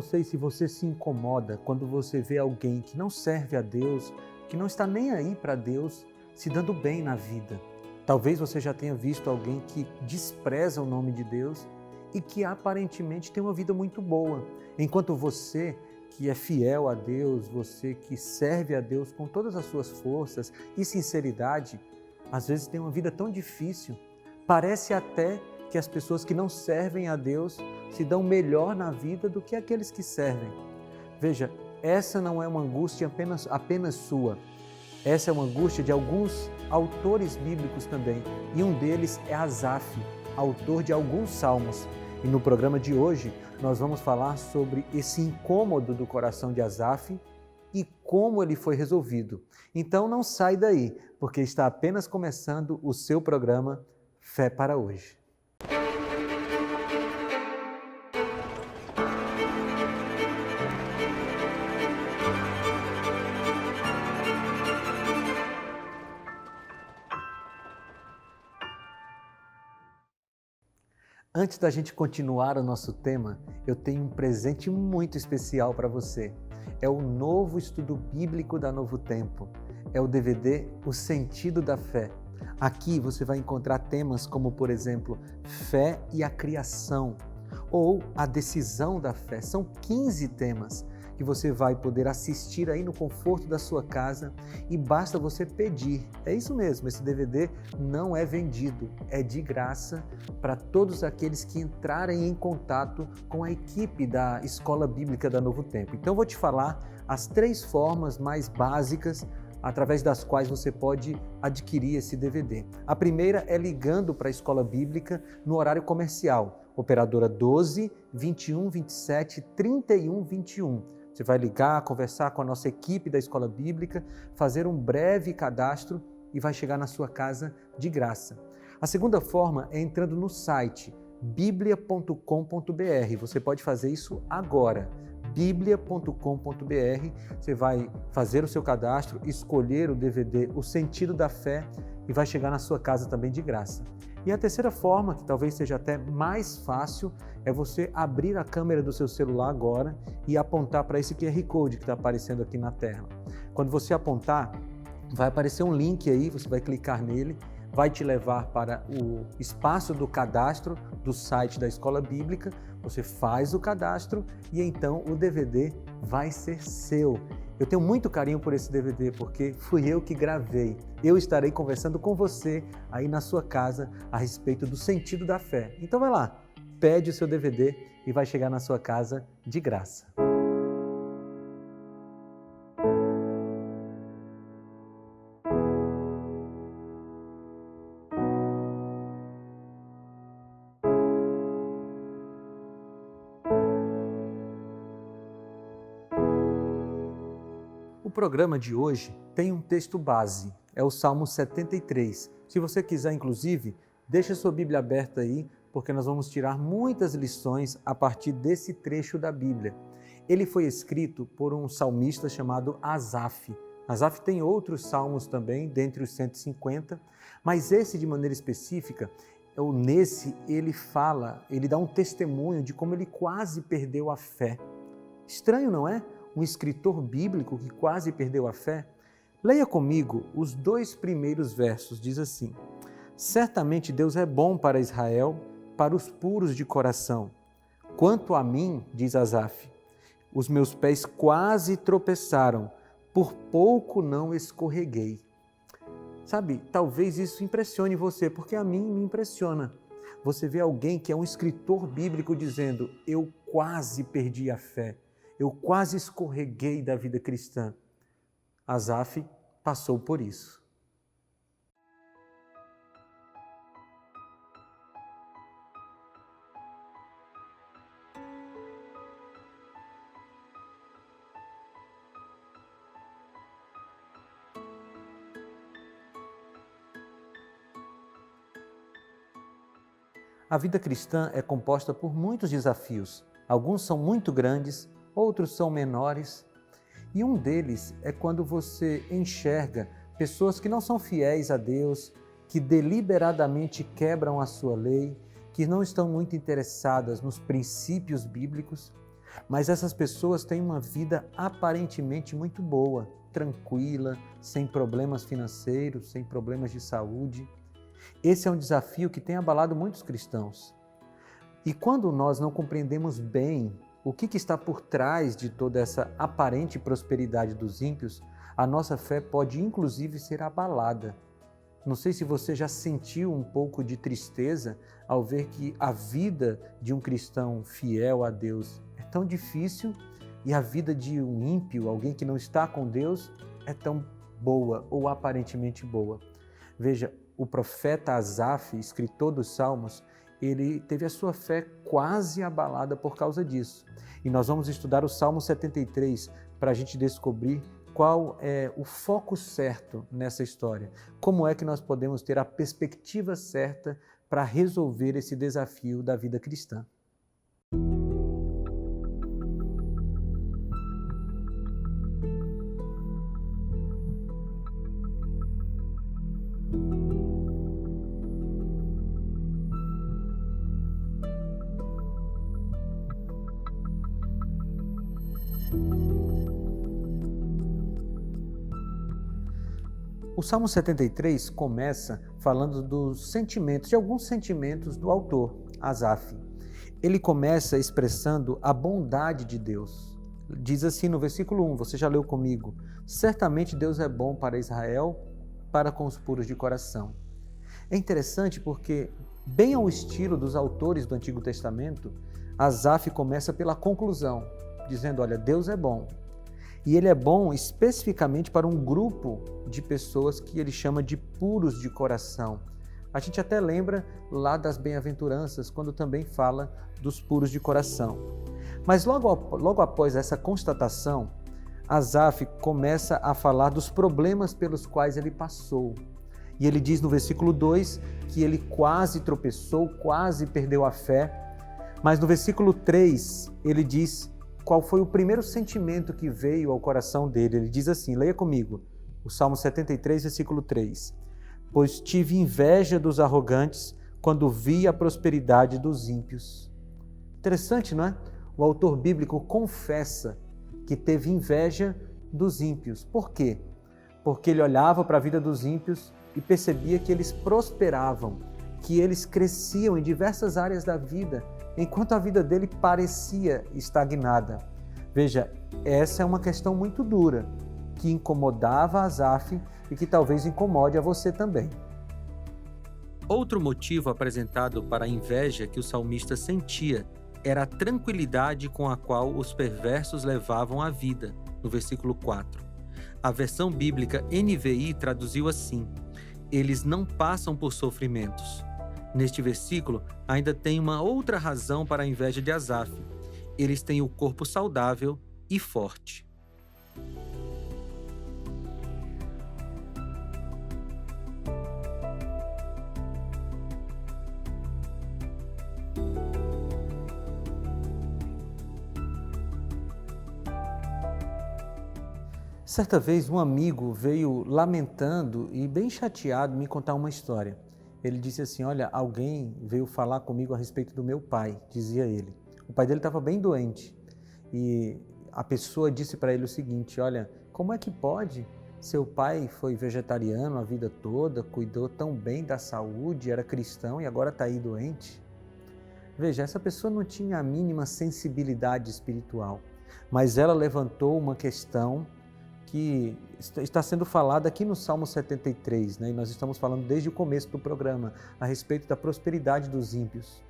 não sei se você se incomoda quando você vê alguém que não serve a Deus, que não está nem aí para Deus, se dando bem na vida. Talvez você já tenha visto alguém que despreza o nome de Deus e que aparentemente tem uma vida muito boa, enquanto você que é fiel a Deus, você que serve a Deus com todas as suas forças e sinceridade, às vezes tem uma vida tão difícil. Parece até que as pessoas que não servem a Deus se dão melhor na vida do que aqueles que servem. Veja, essa não é uma angústia apenas sua. Essa é uma angústia de alguns autores bíblicos também. E um deles é Asaf, autor de alguns salmos. E no programa de hoje nós vamos falar sobre esse incômodo do coração de Asaf e como ele foi resolvido. Então não sai daí, porque está apenas começando o seu programa Fé para Hoje. Antes da gente continuar o nosso tema, eu tenho um presente muito especial para você. É o novo estudo bíblico da Novo Tempo. É o DVD O Sentido da Fé. Aqui você vai encontrar temas como, por exemplo, fé e a criação, ou a decisão da fé. São 15 temas que você vai poder assistir aí no conforto da sua casa e basta você pedir. É isso mesmo, esse DVD não é vendido, é de graça para todos aqueles que entrarem em contato com a equipe da Escola Bíblica da Novo Tempo. Então eu vou te falar as 3 formas mais básicas através das quais você pode adquirir esse DVD. A primeira é ligando para a Escola Bíblica no horário comercial, operadora 12 21 27 31 21. Você vai ligar, conversar com a nossa equipe da Escola Bíblica, fazer um breve cadastro e vai chegar na sua casa de graça. A segunda forma é entrando no site biblia.com.br. Você pode fazer isso agora. biblia.com.br. Você vai fazer o seu cadastro, escolher o DVD O Sentido da Fé e vai chegar na sua casa também de graça. E a terceira forma, que talvez seja até mais fácil, é você abrir a câmera do seu celular agora e apontar para esse QR Code que está aparecendo aqui na tela. Quando você apontar, vai aparecer um link aí, você vai clicar nele, vai te levar para o espaço do cadastro do site da Escola Bíblica, você faz o cadastro e então o DVD vai ser seu. Eu tenho muito carinho por esse DVD porque fui eu que gravei. Eu estarei conversando com você aí na sua casa a respeito do sentido da fé. Então vai lá, pede o seu DVD e vai chegar na sua casa de graça. O programa de hoje tem um texto base, é o Salmo 73. Se você quiser, inclusive, deixa sua Bíblia aberta aí, porque nós vamos tirar muitas lições a partir desse trecho da Bíblia. Ele foi escrito por um salmista chamado Asaf. Asaf tem outros salmos também, dentre os 150, mas esse de maneira específica, nesse ele dá um testemunho de como ele quase perdeu a fé. Estranho, não é? Um escritor bíblico que quase perdeu a fé? Leia comigo os 2 primeiros versos, diz assim: certamente Deus é bom para Israel, para os puros de coração. Quanto a mim, diz Asaf, os meus pés quase tropeçaram, por pouco não escorreguei. Sabe, talvez isso impressione você, porque a mim me impressiona. Você vê alguém que é um escritor bíblico dizendo: eu quase perdi a fé. Eu quase escorreguei da vida cristã. Asaf passou por isso. A vida cristã é composta por muitos desafios. Alguns são muito grandes, outros são menores. E um deles é quando você enxerga pessoas que não são fiéis a Deus, que deliberadamente quebram a sua lei, que não estão muito interessadas nos princípios bíblicos. Mas essas pessoas têm uma vida aparentemente muito boa, tranquila, sem problemas financeiros, sem problemas de saúde. Esse é um desafio que tem abalado muitos cristãos. E quando nós não compreendemos bem o que está por trás de toda essa aparente prosperidade dos ímpios, a nossa fé pode inclusive ser abalada. Não sei se você já sentiu um pouco de tristeza ao ver que a vida de um cristão fiel a Deus é tão difícil e a vida de um ímpio, alguém que não está com Deus, é tão boa ou aparentemente boa. Veja, o profeta Asaf, escritor dos Salmos, ele teve a sua fé quase abalada por causa disso. E nós vamos estudar o Salmo 73 para a gente descobrir qual é o foco certo nessa história. Como é que nós podemos ter a perspectiva certa para resolver esse desafio da vida cristã. O Salmo 73 começa falando dos sentimentos, de alguns sentimentos do autor, Asaf. Ele começa expressando a bondade de Deus. Diz assim no versículo 1, você já leu comigo: certamente Deus é bom para Israel, para com os puros de coração. É interessante porque, bem ao estilo dos autores do Antigo Testamento, Asaf começa pela conclusão, dizendo, olha, Deus é bom. E ele é bom especificamente para um grupo de pessoas que ele chama de puros de coração. A gente até lembra lá das bem-aventuranças, quando também fala dos puros de coração. Mas logo após essa constatação, Asaf começa a falar dos problemas pelos quais ele passou. E ele diz no versículo 2 que ele quase tropeçou, quase perdeu a fé. Mas no versículo 3 ele diz qual foi o primeiro sentimento que veio ao coração dele. Ele diz assim, leia comigo, o Salmo 73, versículo 3. Pois tive inveja dos arrogantes quando vi a prosperidade dos ímpios. Interessante, não é? O autor bíblico confessa que teve inveja dos ímpios. Por quê? Porque ele olhava para a vida dos ímpios e percebia que eles prosperavam, que eles cresciam em diversas áreas da vida, enquanto a vida dele parecia estagnada. Veja, essa é uma questão muito dura, que incomodava Asaf e que talvez incomode a você também. Outro motivo apresentado para a inveja que o salmista sentia era a tranquilidade com a qual os perversos levavam a vida, no versículo 4. A versão bíblica NVI traduziu assim: eles não passam por sofrimentos. Neste versículo, ainda tem uma outra razão para a inveja de Asaf. Eles têm o corpo saudável e forte. Certa vez um amigo veio lamentando e bem chateado me contar uma história. Ele disse assim, olha, alguém veio falar comigo a respeito do meu pai, dizia ele. O pai dele estava bem doente e a pessoa disse para ele o seguinte, olha, como é que pode? Seu pai foi vegetariano a vida toda, cuidou tão bem da saúde, era cristão e agora está aí doente? Veja, essa pessoa não tinha a mínima sensibilidade espiritual, mas ela levantou uma questão que está sendo falada aqui no Salmo 73, né? E nós estamos falando desde o começo do programa a respeito da prosperidade dos ímpios.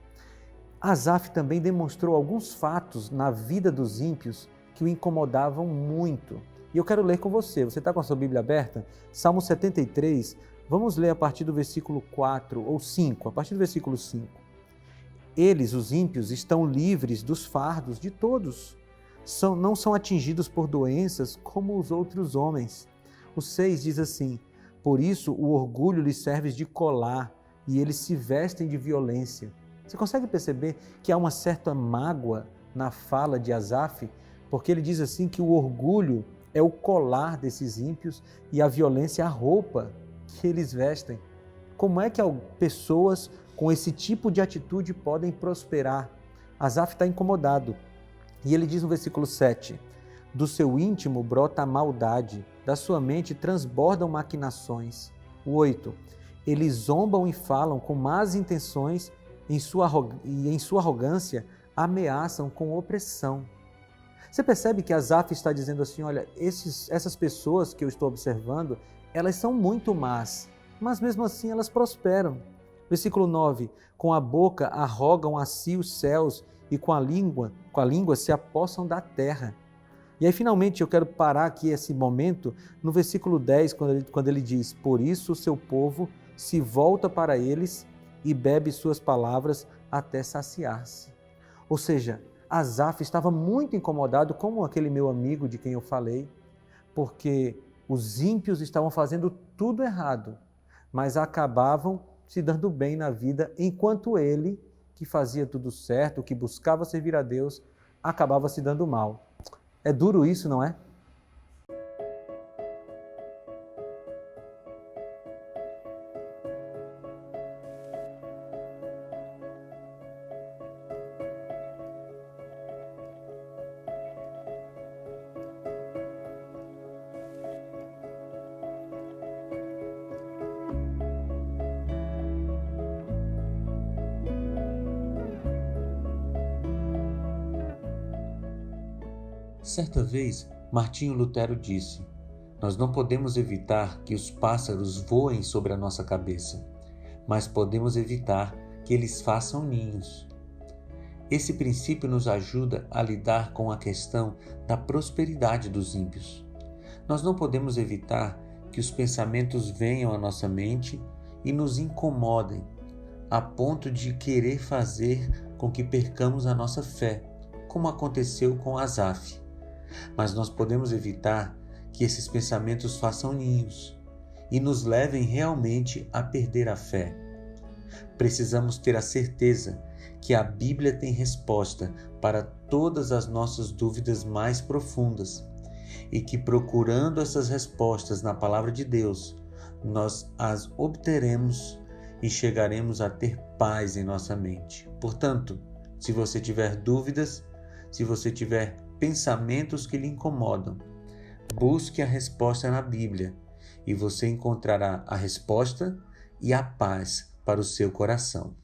Asaf também demonstrou alguns fatos na vida dos ímpios que o incomodavam muito. E eu quero ler com você. Você está com a sua Bíblia aberta? Salmo 73, vamos ler a partir do versículo 4 ou 5, a partir do versículo 5. Eles, os ímpios, estão livres dos fardos de todos. Não são atingidos por doenças como os outros homens. O 6 diz assim, por isso o orgulho lhes serve de colar e eles se vestem de violência. Você consegue perceber que há uma certa mágoa na fala de Asaf? Porque ele diz assim que o orgulho é o colar desses ímpios e a violência é a roupa que eles vestem. Como é que pessoas com esse tipo de atitude podem prosperar? Asaf está incomodado. E ele diz no versículo 7, do seu íntimo brota a maldade, da sua mente transbordam maquinações. O 8, eles zombam e falam com más intenções e em sua arrogância ameaçam com opressão. Você percebe que Asaf está dizendo assim, olha, essas pessoas que eu estou observando, elas são muito más, mas mesmo assim elas prosperam. Versículo 9, com a boca arrogam a si os céus e com a língua se apossam da terra. E aí finalmente eu quero parar aqui esse momento no versículo 10, quando ele diz, por isso o seu povo se volta para eles e bebe suas palavras até saciar-se. Ou seja, Asaf estava muito incomodado, como aquele meu amigo de quem eu falei, porque os ímpios estavam fazendo tudo errado, mas acabavam se dando bem na vida, enquanto ele, que fazia tudo certo, que buscava servir a Deus, acabava se dando mal. É duro isso, não é? Certa vez, Martinho Lutero disse: nós não podemos evitar que os pássaros voem sobre a nossa cabeça, mas podemos evitar que eles façam ninhos. Esse princípio nos ajuda a lidar com a questão da prosperidade dos ímpios. Nós não podemos evitar que os pensamentos venham à nossa mente e nos incomodem, a ponto de querer fazer com que percamos a nossa fé, como aconteceu com Asaf. Mas nós podemos evitar que esses pensamentos façam ninhos e nos levem realmente a perder a fé. Precisamos ter a certeza que a Bíblia tem resposta para todas as nossas dúvidas mais profundas e que, procurando essas respostas na Palavra de Deus, nós as obteremos e chegaremos a ter paz em nossa mente. Portanto, se você tiver dúvidas, se você tiver pensamentos que lhe incomodam, busque a resposta na Bíblia e você encontrará a resposta e a paz para o seu coração.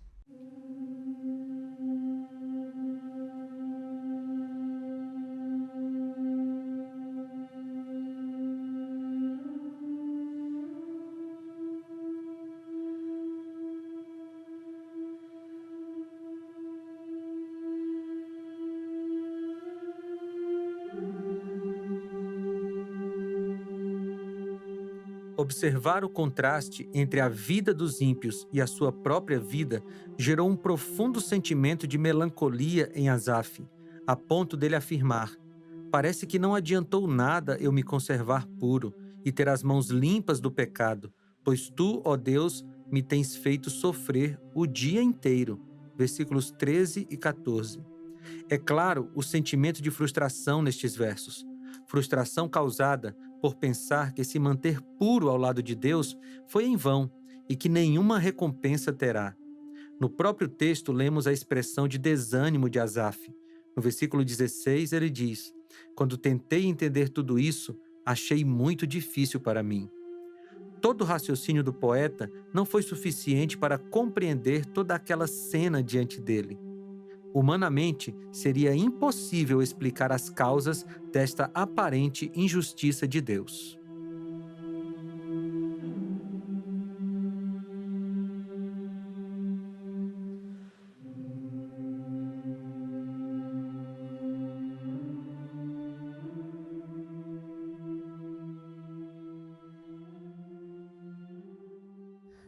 Observar o contraste entre a vida dos ímpios e a sua própria vida gerou um profundo sentimento de melancolia em Asaf, a ponto dele afirmar: parece que não adiantou nada eu me conservar puro e ter as mãos limpas do pecado, pois tu, ó Deus, me tens feito sofrer o dia inteiro. Versículos 13 e 14. É claro o sentimento de frustração nestes versos. Frustração causada por pensar que se manter puro ao lado de Deus foi em vão e que nenhuma recompensa terá. No próprio texto lemos a expressão de desânimo de Asaf. No versículo 16 ele diz: quando tentei entender tudo isso, achei muito difícil para mim. Todo o raciocínio do poeta não foi suficiente para compreender toda aquela cena diante dele. Humanamente, seria impossível explicar as causas desta aparente injustiça de Deus.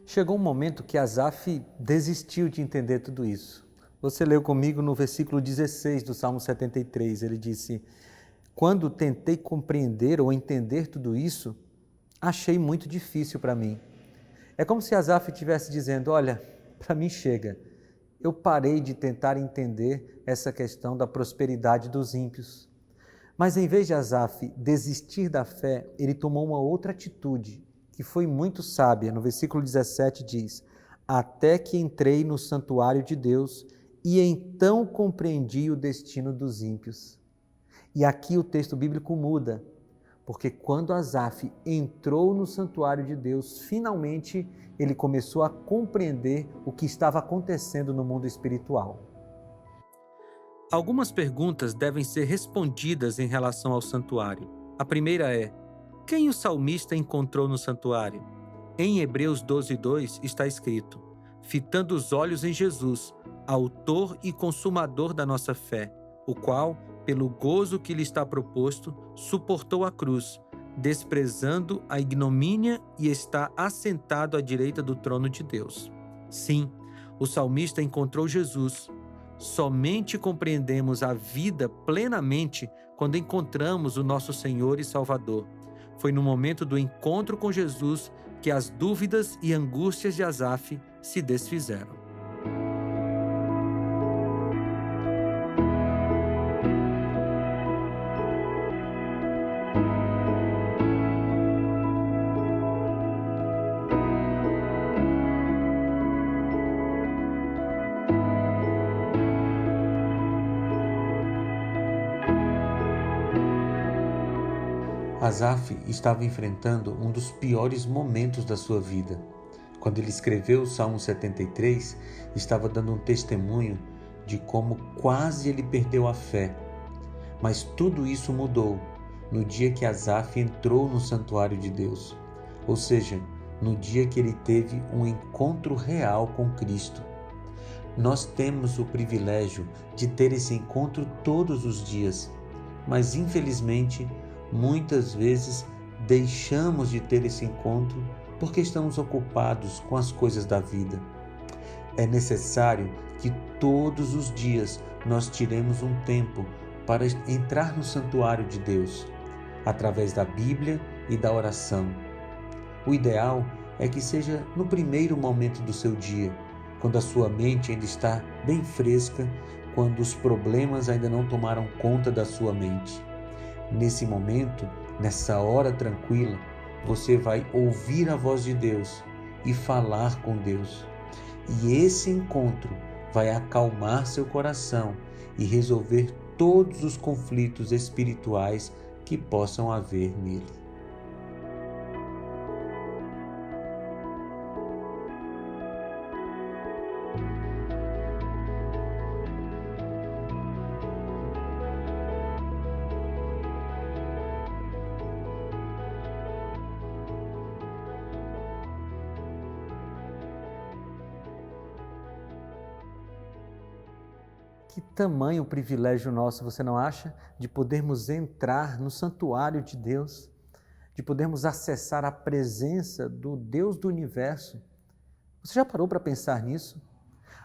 Chegou um momento que Asaf desistiu de entender tudo isso. Você leu comigo no versículo 16 do Salmo 73, ele disse: quando tentei compreender ou entender tudo isso, achei muito difícil para mim. É como se Asaf estivesse dizendo: olha, para mim chega, eu parei de tentar entender essa questão da prosperidade dos ímpios. Mas em vez de Asaf desistir da fé, ele tomou uma outra atitude, que foi muito sábia. No versículo 17 diz: até que entrei no santuário de Deus, e então compreendi o destino dos ímpios. E aqui o texto bíblico muda, porque quando Asaf entrou no santuário de Deus, finalmente ele começou a compreender o que estava acontecendo no mundo espiritual. Algumas perguntas devem ser respondidas em relação ao santuário. A primeira é: quem o salmista encontrou no santuário? Em Hebreus 12:2 está escrito: fitando os olhos em Jesus, autor e consumador da nossa fé, o qual, pelo gozo que lhe está proposto, suportou a cruz, desprezando a ignomínia e está assentado à direita do trono de Deus. Sim, o salmista encontrou Jesus. Somente compreendemos a vida plenamente quando encontramos o nosso Senhor e Salvador. Foi no momento do encontro com Jesus que as dúvidas e angústias de Asaf se desfizeram. Asaf estava enfrentando um dos piores momentos da sua vida. Quando ele escreveu o Salmo 73, estava dando um testemunho de como quase ele perdeu a fé. Mas tudo isso mudou no dia que Asaf entrou no santuário de Deus, ou seja, no dia que ele teve um encontro real com Cristo. Nós temos o privilégio de ter esse encontro todos os dias, mas infelizmente, muitas vezes deixamos de ter esse encontro porque estamos ocupados com as coisas da vida. É necessário que todos os dias nós tiremos um tempo para entrar no santuário de Deus, através da Bíblia e da oração. O ideal é que seja no primeiro momento do seu dia, quando a sua mente ainda está bem fresca, quando os problemas ainda não tomaram conta da sua mente. Nesse momento, nessa hora tranquila, você vai ouvir a voz de Deus e falar com Deus. E esse encontro vai acalmar seu coração e resolver todos os conflitos espirituais que possam haver nele. Que tamanho privilégio nosso, você não acha? De podermos entrar no santuário de Deus, de podermos acessar a presença do Deus do universo. Você já parou para pensar nisso?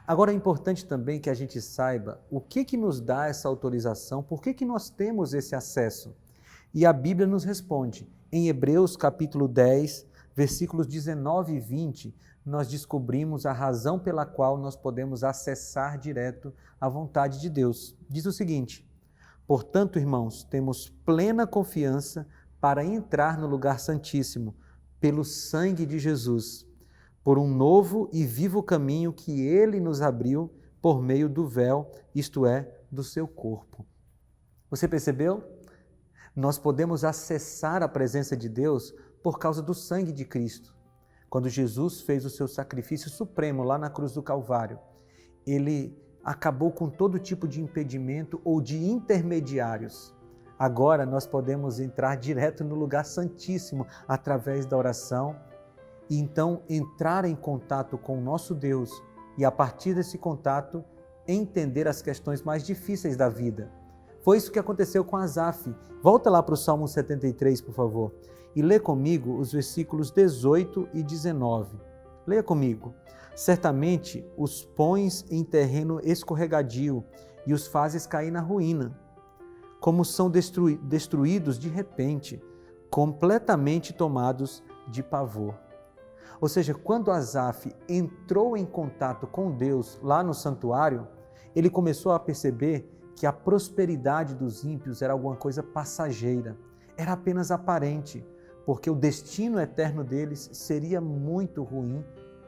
Agora é importante também que a gente saiba o que nos dá essa autorização, por que nós temos esse acesso. E a Bíblia nos responde. Em Hebreus capítulo 10, versículos 19 e 20, nós descobrimos a razão pela qual nós podemos acessar direto a vontade de Deus. Diz o seguinte: portanto, irmãos, temos plena confiança para entrar no lugar santíssimo, pelo sangue de Jesus, por um novo e vivo caminho que Ele nos abriu por meio do véu, isto é, do seu corpo. Você percebeu? Nós podemos acessar a presença de Deus por causa do sangue de Cristo. Quando Jesus fez o seu sacrifício supremo lá na cruz do Calvário, Ele acabou com todo tipo de impedimento ou de intermediários. Agora nós podemos entrar direto no lugar santíssimo através da oração e então entrar em contato com o nosso Deus e a partir desse contato entender as questões mais difíceis da vida. Foi isso que aconteceu com Asaf. Volta lá para o Salmo 73, por favor, e lê comigo os versículos 18 e 19. Leia comigo. Certamente os pões em terreno escorregadio e os fazes cair na ruína, como são destruídos de repente, completamente tomados de pavor. Ou seja, quando Asaf entrou em contato com Deus lá no santuário, ele começou a perceber que a prosperidade dos ímpios era alguma coisa passageira, era apenas aparente, porque o destino eterno deles seria muito ruim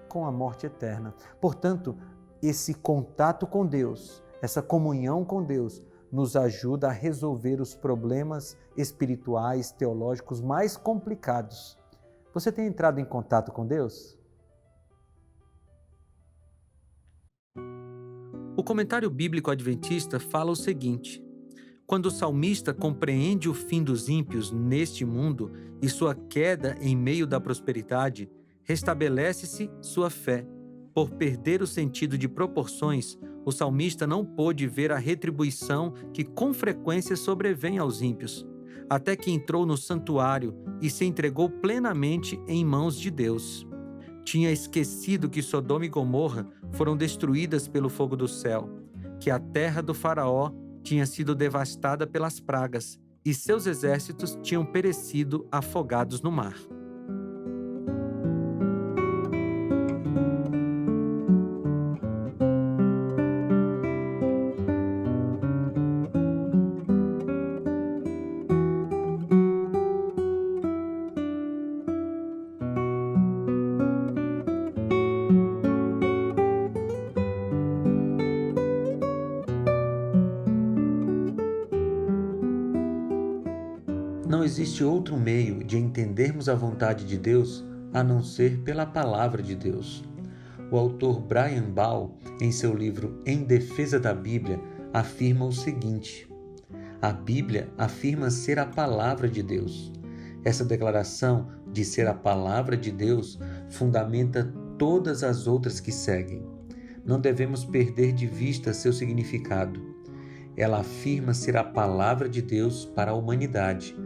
com a morte eterna. Portanto, esse contato com Deus, essa comunhão com Deus, nos ajuda a resolver os problemas espirituais, teológicos mais complicados. Você tem entrado em contato com Deus? O comentário bíblico adventista fala o seguinte: quando o salmista compreende o fim dos ímpios neste mundo e sua queda em meio da prosperidade, restabelece-se sua fé. Por perder o sentido de proporções, o salmista não pôde ver a retribuição que com frequência sobrevém aos ímpios, até que entrou no santuário e se entregou plenamente em mãos de Deus. Tinha esquecido que Sodoma e Gomorra foram destruídas pelo fogo do céu, que a terra do faraó tinha sido devastada pelas pragas e seus exércitos tinham perecido afogados no mar. Não existe outro meio de entendermos a vontade de Deus a não ser pela palavra de Deus. O autor Brian Ball, em seu livro Em Defesa da Bíblia, afirma o seguinte: a Bíblia afirma ser a palavra de Deus. Essa declaração de ser a palavra de Deus fundamenta todas as outras que seguem. Não devemos perder de vista seu significado. Ela afirma ser a palavra de Deus para a humanidade,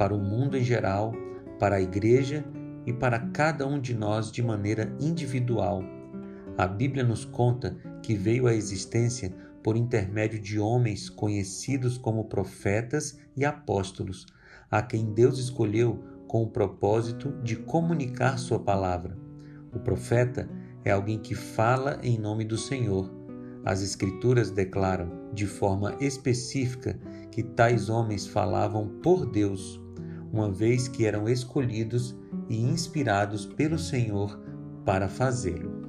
para o mundo em geral, para a igreja e para cada um de nós de maneira individual. A Bíblia nos conta que veio à existência por intermédio de homens conhecidos como profetas e apóstolos, a quem Deus escolheu com o propósito de comunicar sua palavra. O profeta é alguém que fala em nome do Senhor. As Escrituras declaram, de forma específica, que tais homens falavam por Deus, uma vez que eram escolhidos e inspirados pelo Senhor para fazê-lo.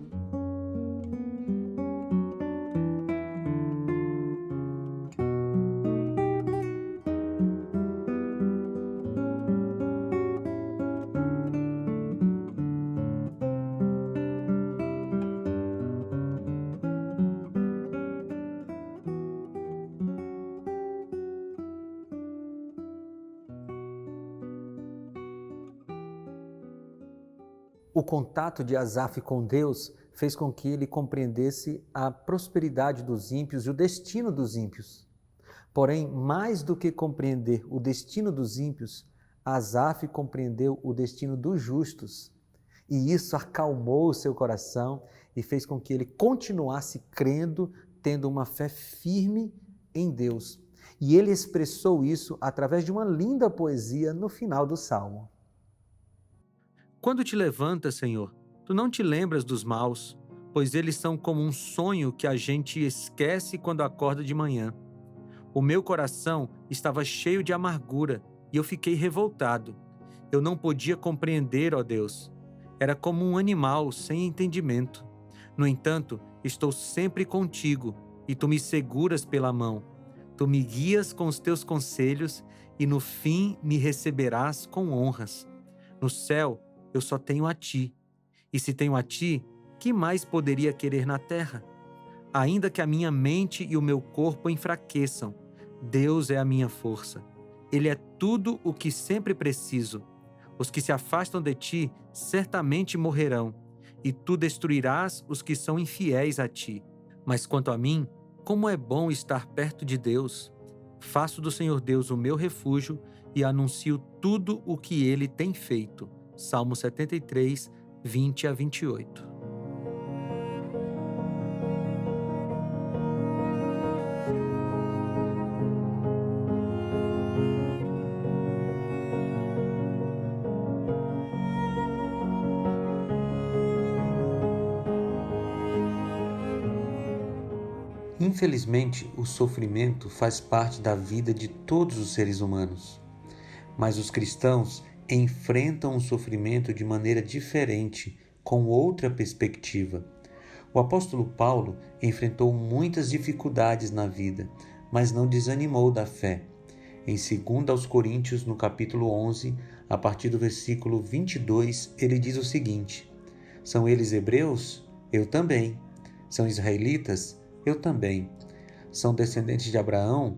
O contato de Asaf com Deus fez com que ele compreendesse a prosperidade dos ímpios e o destino dos ímpios. Porém, mais do que compreender o destino dos ímpios, Asaf compreendeu o destino dos justos. E isso acalmou o seu coração e fez com que ele continuasse crendo, tendo uma fé firme em Deus. E ele expressou isso através de uma linda poesia no final do Salmo. Quando te levantas, Senhor, tu não te lembras dos maus, pois eles são como um sonho que a gente esquece quando acorda de manhã. O meu coração estava cheio de amargura e eu fiquei revoltado. Eu não podia compreender, ó Deus. Era como um animal sem entendimento. No entanto, estou sempre contigo e tu me seguras pela mão. Tu me guias com os teus conselhos e no fim me receberás com honras. No céu, eu só tenho a ti. E se tenho a ti, que mais poderia querer na terra? Ainda que a minha mente e o meu corpo enfraqueçam, Deus é a minha força. Ele é tudo o que sempre preciso. Os que se afastam de ti certamente morrerão, e tu destruirás os que são infiéis a ti. Mas quanto a mim, como é bom estar perto de Deus. Faço do Senhor Deus o meu refúgio e anuncio tudo o que Ele tem feito. Salmo 73, 20 a 28. Infelizmente, o sofrimento faz parte da vida de todos os seres humanos. Mas os cristãos enfrentam o sofrimento de maneira diferente, com outra perspectiva. O apóstolo Paulo enfrentou muitas dificuldades na vida, mas não desanimou da fé. Em 2 Coríntios, no capítulo 11, a partir do versículo 22, ele diz o seguinte: São eles hebreus? Eu também. São israelitas? Eu também. São descendentes de Abraão?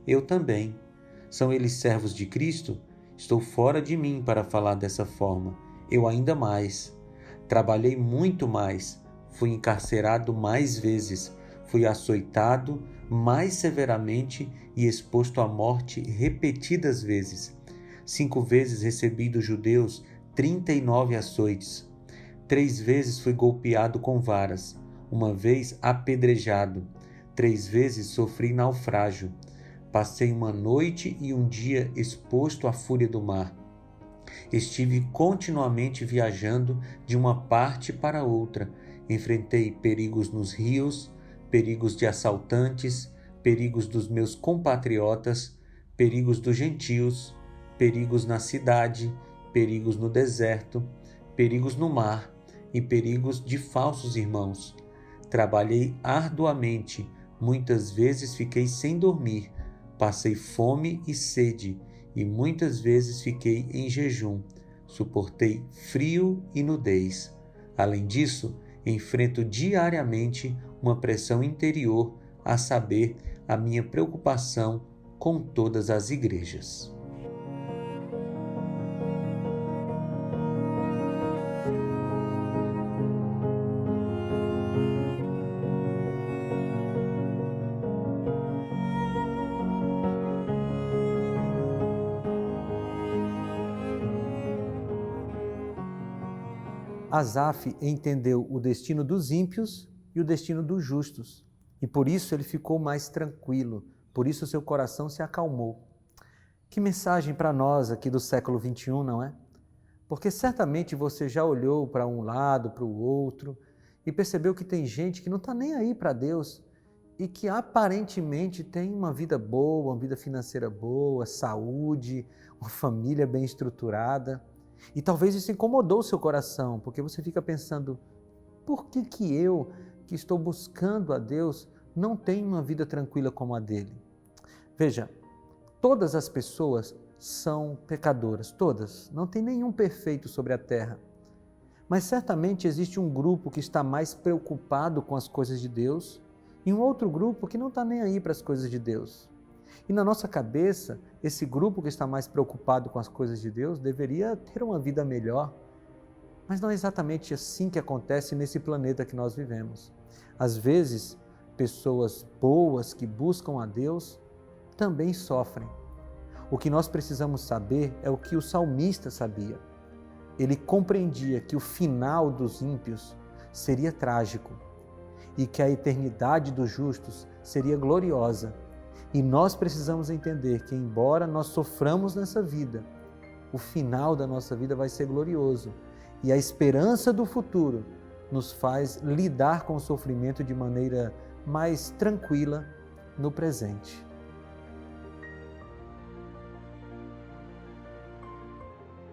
Eu também. São eles servos de Cristo? Estou fora de mim para falar dessa forma. Eu ainda mais. Trabalhei muito mais. Fui encarcerado mais vezes. Fui açoitado mais severamente e exposto à morte repetidas vezes. 5 vezes recebi dos judeus 39 açoites. 3 vezes fui golpeado com varas. 1 vez apedrejado. 3 vezes sofri naufrágio. Passei 1 noite e 1 dia exposto à fúria do mar. Estive continuamente viajando de uma parte para outra. Enfrentei perigos nos rios, perigos de assaltantes, perigos dos meus compatriotas, perigos dos gentios, perigos na cidade, perigos no deserto, perigos no mar e perigos de falsos irmãos. Trabalhei arduamente, muitas vezes fiquei sem dormir, passei fome e sede, e muitas vezes fiquei em jejum, suportei frio e nudez. Além disso, enfrento diariamente uma pressão interior, a saber, a minha preocupação com todas as igrejas. Asaf entendeu o destino dos ímpios e o destino dos justos, e por isso ele ficou mais tranquilo, por isso seu coração se acalmou. Que mensagem para nós aqui do século XXI, não é? Porque certamente você já olhou para um lado, para o outro, e percebeu que tem gente que não está nem aí para Deus e que aparentemente tem uma vida boa, uma vida financeira boa, saúde, uma família bem estruturada. E talvez isso incomodou o seu coração, porque você fica pensando, por que eu, que estou buscando a Deus, não tenho uma vida tranquila como a dele? Veja, todas as pessoas são pecadoras, todas, não tem nenhum perfeito sobre a terra. Mas certamente existe um grupo que está mais preocupado com as coisas de Deus e um outro grupo que não está nem aí para as coisas de Deus. E na nossa cabeça, esse grupo que está mais preocupado com as coisas de Deus deveria ter uma vida melhor. Mas não é exatamente assim que acontece nesse planeta que nós vivemos. Às vezes, pessoas boas que buscam a Deus também sofrem. O que nós precisamos saber é o que o salmista sabia. Ele compreendia que o final dos ímpios seria trágico e que a eternidade dos justos seria gloriosa. E nós precisamos entender que, embora nós soframos nessa vida, o final da nossa vida vai ser glorioso. E a esperança do futuro nos faz lidar com o sofrimento de maneira mais tranquila no presente.